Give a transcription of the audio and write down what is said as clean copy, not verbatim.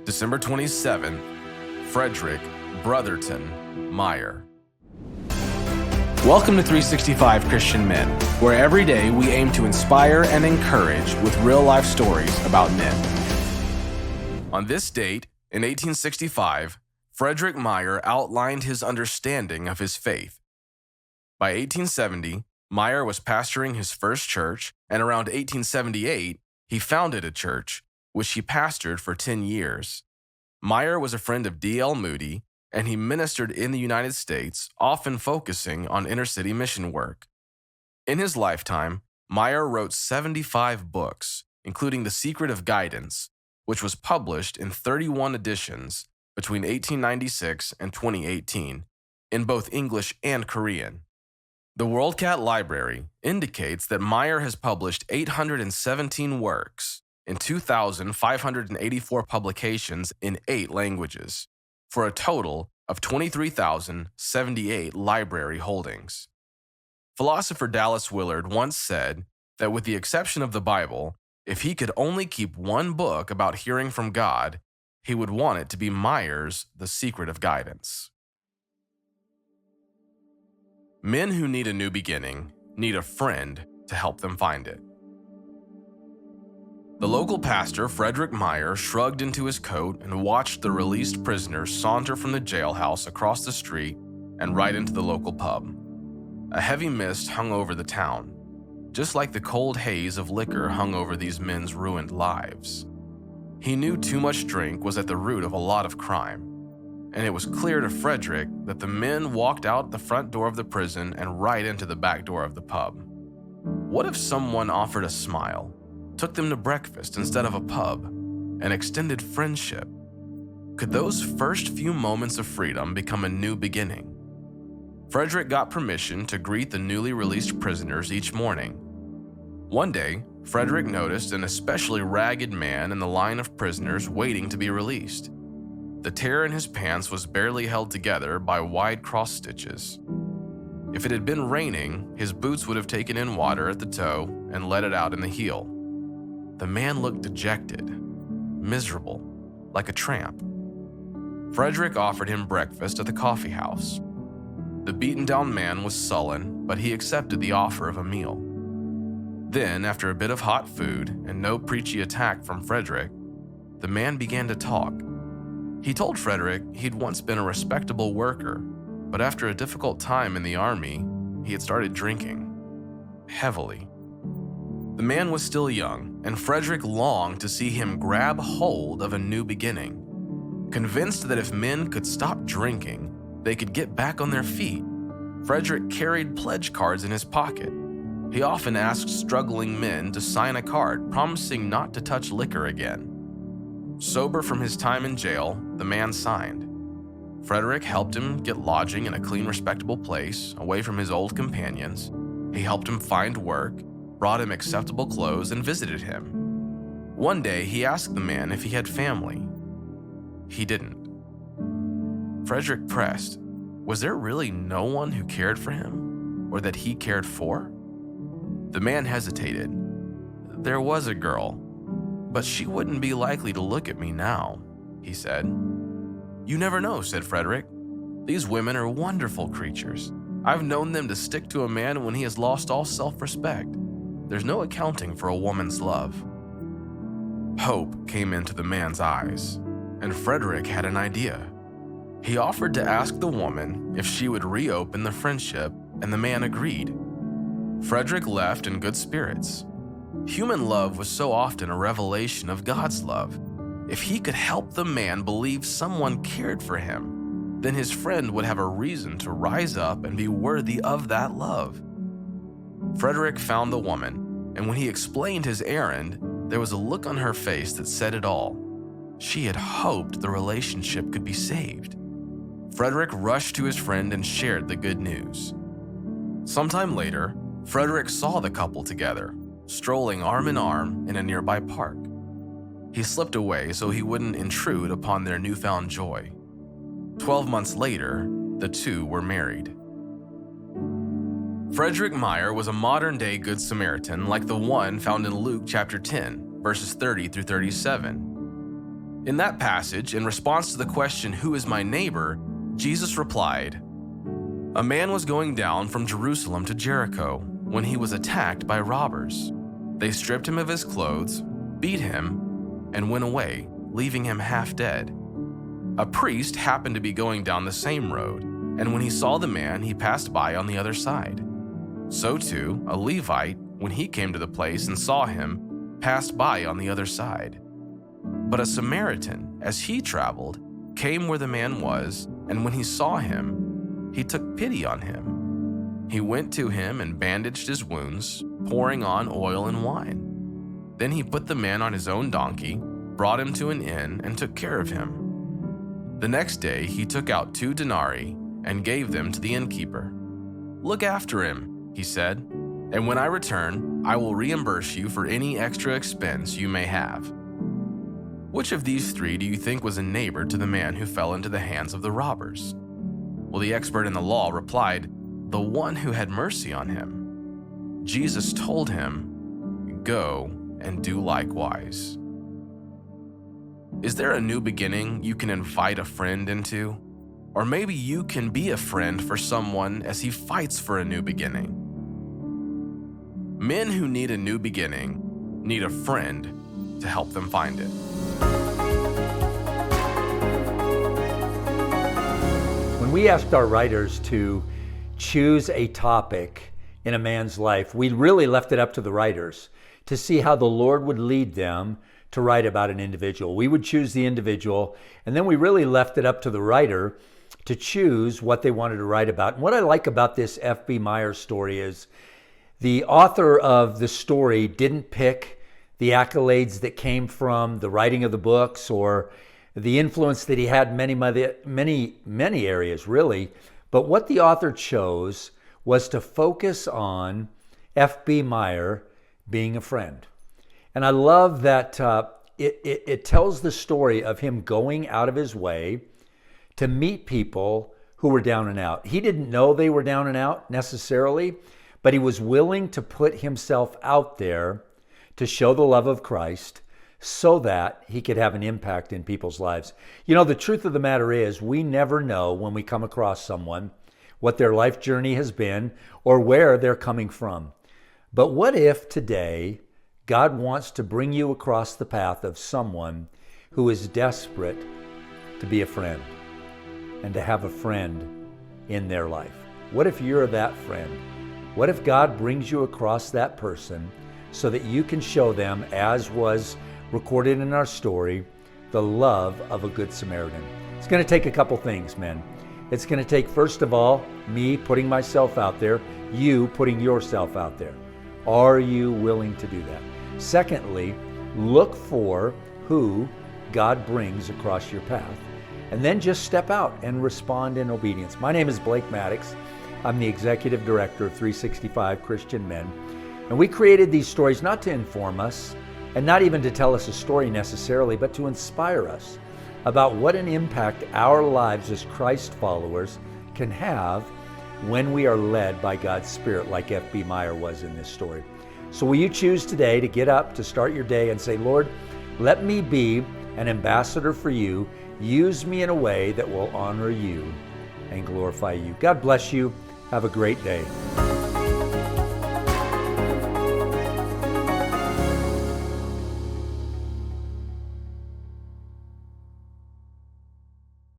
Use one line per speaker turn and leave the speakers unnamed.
December 27th, Frederick Brotherton Meyer. Welcome to 365 Christian Men, where every day we aim to inspire and encourage with real-life stories about men. On this date, in 1865, Frederick Meyer outlined his understanding of his faith. By 1870, Meyer was pastoring his first church, and around 1878, he founded a church, which he pastored for 10 years. Meyer was a friend of D.L. Moody, and he ministered in the United States, often focusing on inner-city mission work. In his lifetime, Meyer wrote 75 books, including The Secret of Guidance, which was published in 31 editions between 1896 and 2018, in both English and Korean. The WorldCat Library indicates that Meyer has published 817 works in 2,584 publications in 8 languages, for a total of 23,078 library holdings. Philosopher Dallas Willard once said that with the exception of the Bible, if he could only keep one book about hearing from God, he would want it to be Meyer's The Secret of Guidance. Men who need a new beginning need a friend to help them find it. The local pastor, Frederick Meyer, shrugged into his coat and watched the released prisoners saunter from the jailhouse across the street and right into the local pub. A heavy mist hung over the town, just like the cold haze of liquor hung over these men's ruined lives. He knew too much drink was at the root of a lot of crime, and it was clear to Frederick that the men walked out the front door of the prison and right into the back door of the pub. What if someone offered a smile, took them to breakfast instead of a pub, and extended friendship? Could those first few moments of freedom become a new beginning? Frederick got permission to greet the newly released prisoners each morning. One day, Frederick noticed an especially ragged man in the line of prisoners waiting to be released. The tear in his pants was barely held together by wide cross stitches. If it had been raining, his boots would have taken in water at the toe and let it out in the heel. The man looked dejected, miserable, like a tramp. Frederick offered him breakfast at the coffee house. The beaten-down man was sullen, but he accepted the offer of a meal. Then, after a bit of hot food and no preachy attack from Frederick, the man began to talk. He told Frederick he'd once been a respectable worker, but after a difficult time in the army, he had started drinking, heavily. The man was still young, and Frederick longed to see him grab hold of a new beginning. Convinced that if men could stop drinking, they could get back on their feet, Frederick carried pledge cards in his pocket. He often asked struggling men to sign a card promising not to touch liquor again. Sober from his time in jail, the man signed. Frederick helped him get lodging in a clean, respectable place away from his old companions. He helped him find work, brought him acceptable clothes, and visited him. One day, he asked the man if he had family. He didn't. Frederick pressed, was there really no one who cared for him, or that he cared for? The man hesitated. There was a girl, but she wouldn't be likely to look at me now, he said. You never know, said Frederick. These women are wonderful creatures. I've known them to stick to a man when he has lost all self-respect. There's no accounting for a woman's love. Hope came into the man's eyes, and Frederick had an idea. He offered to ask the woman if she would reopen the friendship, and the man agreed. Frederick left in good spirits. Human love was so often a revelation of God's love. If he could help the man believe someone cared for him, then his friend would have a reason to rise up and be worthy of that love. Frederick found the woman, and when he explained his errand, there was a look on her face that said it all. She had hoped the relationship could be saved. Frederick rushed to his friend and shared the good news. Sometime later, Frederick saw the couple together, strolling arm in arm in a nearby park. He slipped away so he wouldn't intrude upon their newfound joy. 12 months later, the two were married. Frederick Meyer was a modern-day Good Samaritan like the one found in Luke chapter 10, verses 30 through 37. In that passage, in response to the question, "Who is my neighbor?" Jesus replied, "A man was going down from Jerusalem to Jericho when he was attacked by robbers. They stripped him of his clothes, beat him, and went away, leaving him half dead. A priest happened to be going down the same road, and when he saw the man, he passed by on the other side. So too, a Levite, when he came to the place and saw him, passed by on the other side. But a Samaritan, as he traveled, came where the man was, and when he saw him, he took pity on him. He went to him and bandaged his wounds, pouring on oil and wine. Then he put the man on his own donkey, brought him to an inn, and took care of him. The next day he took out 2 denarii and gave them to the innkeeper. 'Look after him,' he said, 'and when I return, I will reimburse you for any extra expense you may have.' Which of these 3 do you think was a neighbor to the man who fell into the hands of the robbers?" Well, the expert in the law replied, "The one who had mercy on him." Jesus told him, "Go and do likewise." Is there a new beginning you can invite a friend into? Or maybe you can be a friend for someone as he fights for a new beginning. Men who need a new beginning need a friend to help them find it.
When we asked our writers to choose a topic in a man's life, we really left it up to the writers to see how the Lord would lead them to write about an individual. We would choose the individual, and then we really left it up to the writer to choose what they wanted to write about. And what I like about this F.B. Meyer story is the author of the story didn't pick the accolades that came from the writing of the books or the influence that he had in many areas, really. But what the author chose was to focus on F.B. Meyer being a friend. And I love that it tells the story of him going out of his way to meet people who were down and out. He didn't know they were down and out necessarily, but he was willing to put himself out there to show the love of Christ so that he could have an impact in people's lives. You know, the truth of the matter is we never know when we come across someone what their life journey has been or where they're coming from. But what if today God wants to bring you across the path of someone who is desperate to be a friend and to have a friend in their life? What if you're that friend? What if God brings you across that person so that you can show them, as was recorded in our story, the love of a Good Samaritan? It's going to take a couple things, men. It's going to take, first of all, me putting myself out there, you putting yourself out there. Are you willing to do that? Secondly, look for who God brings across your path, and then just step out and respond in obedience. My name is Blake Maddox. I'm the Executive Director of 365 Christian Men, and we created these stories not to inform us and not even to tell us a story necessarily, but to inspire us about what an impact our lives as Christ followers can have when we are led by God's Spirit, like F.B. Meyer was in this story. So will you choose today to get up, to start your day and say, "Lord, let me be an ambassador for you. Use me in a way that will honor you and glorify you." God bless you. Have a great day.